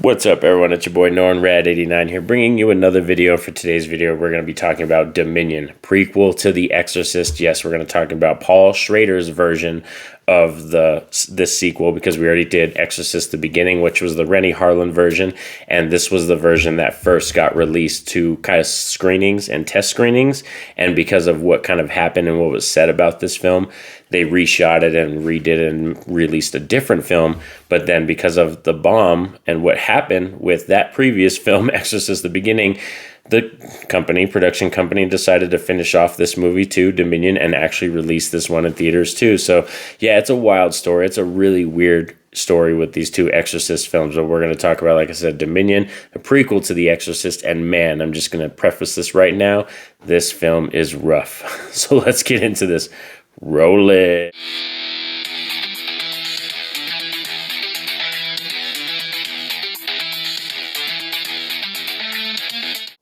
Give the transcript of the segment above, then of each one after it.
What's up, everyone? It's your boy Norrin Radd89 here, bringing you another video. For today's video, we're going to be talking about Dominion, prequel to The Exorcist. Yes, we're going to talk about Paul Schrader's version of this sequel, because we already did Exorcist the Beginning, which was the Rennie Harlan version, and this was the version that first got released to kind of screenings and test screenings. And because of what kind of happened and what was said about this film, they reshot it and redid it and released a different film. But then because of the bomb and what happened with that previous film, Exorcist the Beginning, the production company decided to finish off this movie too, Dominion, and actually release this one in theaters too. So yeah, it's a wild story. It's a really weird story with these two Exorcist films, but we're going to talk about, like I said, Dominion, a prequel to The Exorcist, and man, I'm just going to preface this right now. This film is rough. So let's get into this. Roll it.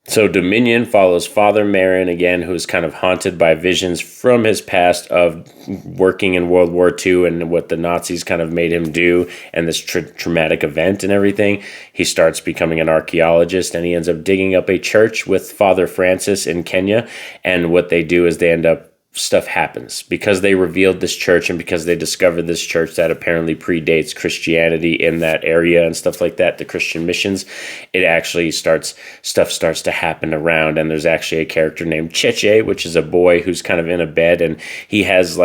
So Dominion follows Father Mann again, who's kind of haunted by visions from his past of working in World War II and what the Nazis kind of made him do, and this traumatic event and everything. He starts becoming an archaeologist, and he ends up digging up a church with Father Francis in Kenya. And what they do is they end up, stuff happens because they revealed this church, and because they discovered this church that apparently predates Christianity in that area and stuff like that, the Christian missions. It actually stuff starts to happen around, and there's actually a character named Cheche, which is a boy who's kind of in a bed, and he has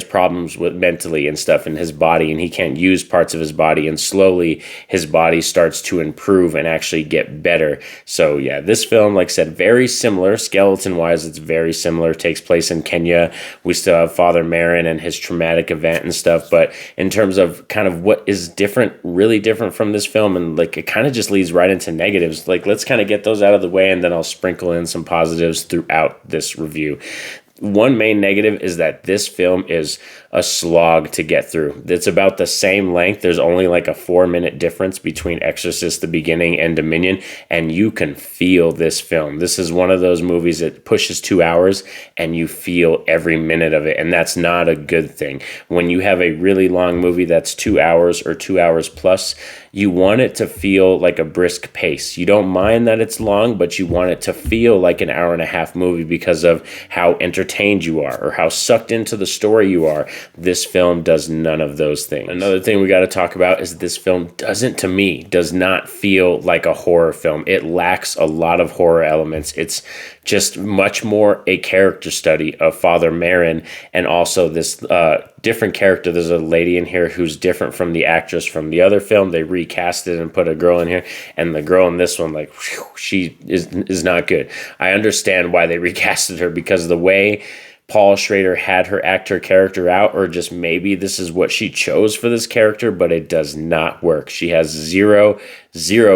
problems with mentally and stuff in his body, and he can't use parts of his body, and slowly his body starts to improve and actually get better. So yeah, this film, like I said, very similar skeleton wise. It's very similar. It takes place in Kenya. We still have Father Mann and his traumatic event and stuff, but in terms of kind of what is different, really different from this film, and like it kind of just leads right into negatives, like let's kind of get those out of the way, and then I'll sprinkle in some positives throughout this review. One main negative is that this film is a slog to get through. It's about the same length. There's only like a 4-minute difference between Exorcist the Beginning and Dominion, and you can feel this film. This is one of those movies that pushes 2 hours, and you feel every minute of it, and that's not a good thing. When you have a really long movie that's 2 hours or 2 hours plus, you want it to feel like a brisk pace. You don't mind that it's long, but you want it to feel like an hour-and-a-half movie because of how entertained you are or how sucked into the story you are. This film does none of those things. Another thing we got to talk about is this film to me, does not feel like a horror film. It lacks a lot of horror elements. It's just much more a character study of Father Mann, and also this different character. There's a lady in here who's different from the actress from the other film. They recast it and put a girl in here, and the girl in this one, like, whew, she is not good. I understand why they recasted her, because the way Paul Schrader had her act her character out, or just maybe this is what she chose for this character, but it does not work. She has zero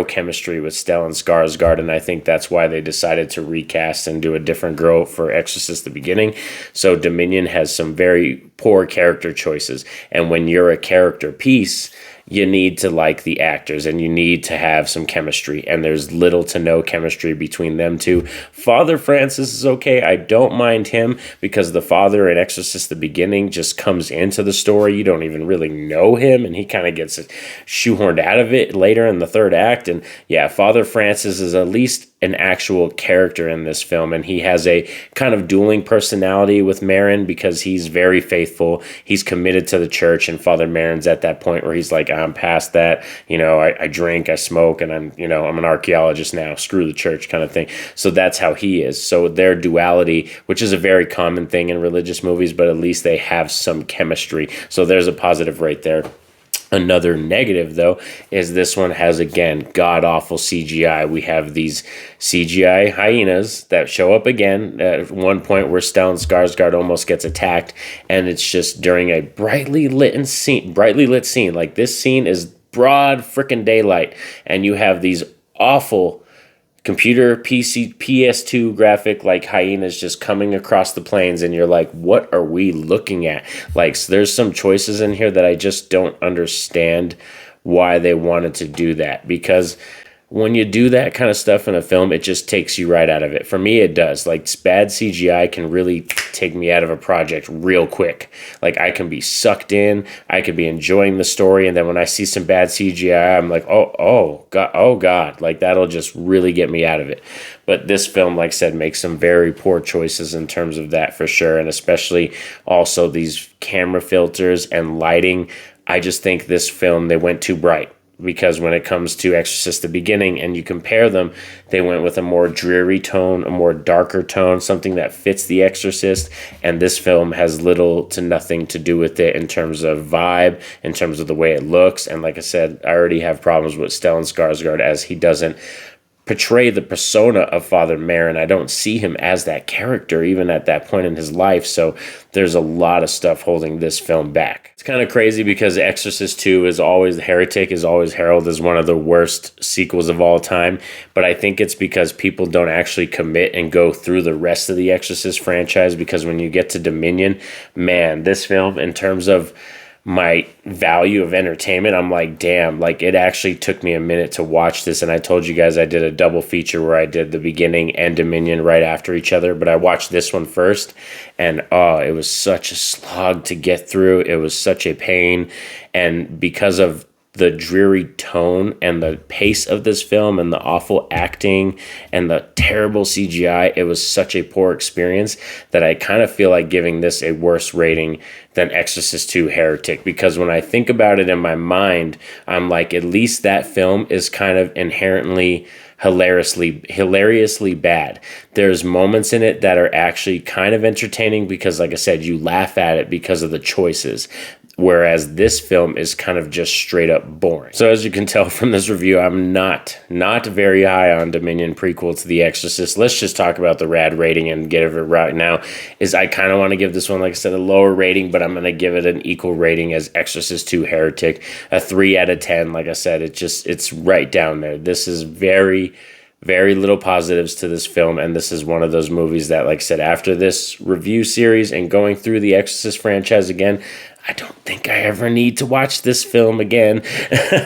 chemistry with Stellan Skarsgård, and I think that's why they decided to recast and do a different girl for Exorcist the Beginning. So Dominion has some very poor character choices, and when you're a character piece, you need to like the actors, and you need to have some chemistry, and there's little to no chemistry between them two. Father Francis is okay. I don't mind him, because the father in Exorcist the Beginning just comes into the story. You don't even really know him, and he kind of gets shoehorned out of it later in the third act. And yeah, Father Francis is at least an actual character in this film, and he has a kind of dueling personality with Mann, because he's very faithful. He's committed to the church, and Father Mann's at that point where he's like, I'm past that. I drink, I smoke, and I'm an archaeologist now. Screw the church kind of thing. So that's how he is. So their duality, which is a very common thing in religious movies, but at least they have some chemistry. So there's a positive right there. Another negative, though, is this one has, again, god-awful CGI. We have these CGI hyenas that show up again at one point where Stellan Skarsgård almost gets attacked, and it's just during a brightly lit scene. Like, this scene is broad frickin' daylight, and you have these awful computer PC PS2 graphic like hyenas just coming across the plains, and you're like, what are we looking at? Like, so there's some choices in here that I just don't understand why they wanted to do that, because when you do that kind of stuff in a film, it just takes you right out of it. For me, it does. Like, bad CGI can really take me out of a project real quick. Like, I can be sucked in, I could be enjoying the story, and then when I see some bad CGI, I'm like, oh God, like, that'll just really get me out of it. But this film, like I said, makes some very poor choices in terms of that for sure, and especially also these camera filters and lighting. I just think this film, they went too bright. Because when it comes to Exorcist the beginning and you compare them, they went with a more dreary tone, a more darker tone, something that fits the Exorcist. And this film has little to nothing to do with it in terms of vibe, in terms of the way it looks. And like I said, I already have problems with Stellan Skarsgård as he doesn't portray the persona of Father Mann. I don't see him as that character even at that point in his life. So there's a lot of stuff holding this film back. It's kind of crazy because Exorcist 2 is always, Heretic is always heralded as one of the worst sequels of all time. But I think it's because people don't actually commit and go through the rest of the Exorcist franchise, because when you get to Dominion, man, this film, in terms of my value of entertainment, I'm like, damn, like, it actually took me a minute to watch this. And I told you guys I did a double feature where I did the beginning and Dominion right after each other, but I watched this one first, and it was such a slog to get through. It was such a pain. And because of the dreary tone and the pace of this film and the awful acting and the terrible CGI, it was such a poor experience that I kind of feel like giving this a worse rating than Exorcist 2 Heretic. Because when I think about it in my mind, I'm like, at least that film is kind of inherently hilariously bad. There's moments in it that are actually kind of entertaining because, like I said, you laugh at it because of the choices. Whereas this film is kind of just straight up boring. So as you can tell from this review, I'm not very high on Dominion prequel to The Exorcist. Let's just talk about the Radd rating and get it right now. Is I kind of want to give this one, like I said, a lower rating, but I'm going to give it an equal rating as Exorcist 2 Heretic, a 3 out of 10. Like I said, it's right down there. This is very little positives to this film, and this is one of those movies that, like I said, after this review series and going through the Exorcist franchise again, I don't think I ever need to watch this film again.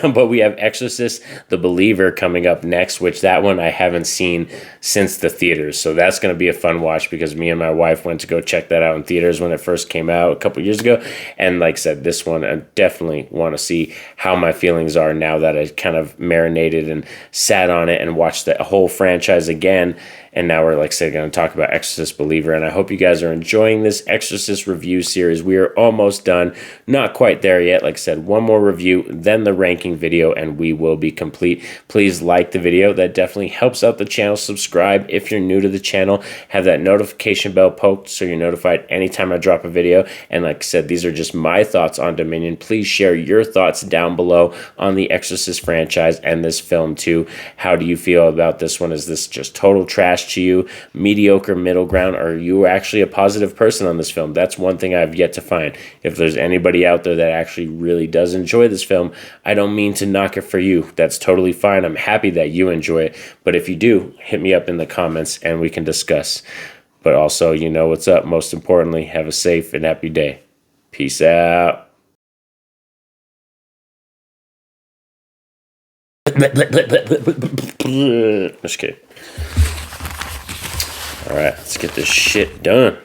But we have Exorcist the Believer coming up next, which that one I haven't seen since the theaters. So that's going to be a fun watch because me and my wife went to go check that out in theaters when it first came out a couple years ago. And like I said, this one, I definitely want to see how my feelings are now that I kind of marinated and sat on it and watched the whole franchise again. And now we're, like I said, going to talk about Exorcist Believer. And I hope you guys are enjoying this Exorcist review series. We are almost done. Not quite there yet. Like I said, one more review, then the ranking video, and we will be complete. Please like the video. That definitely helps out the channel. Subscribe if you're new to the channel. Have that notification bell poked so you're notified anytime I drop a video. And like I said, these are just my thoughts on Dominion. Please share your thoughts down below on the Exorcist franchise and this film too. How do you feel about this one? Is this just total trash to you, mediocre, middle ground, or are you actually a positive person on this film? That's one thing I've yet to find. If there's anybody out there that actually really does enjoy this film, I don't mean to knock it for you. That's totally fine. I'm happy that you enjoy it. But if you do, hit me up in the comments and we can discuss. But also, you know what's up. Most importantly, have a safe and happy day. Peace out. Just kidding. All right, let's get this shit done.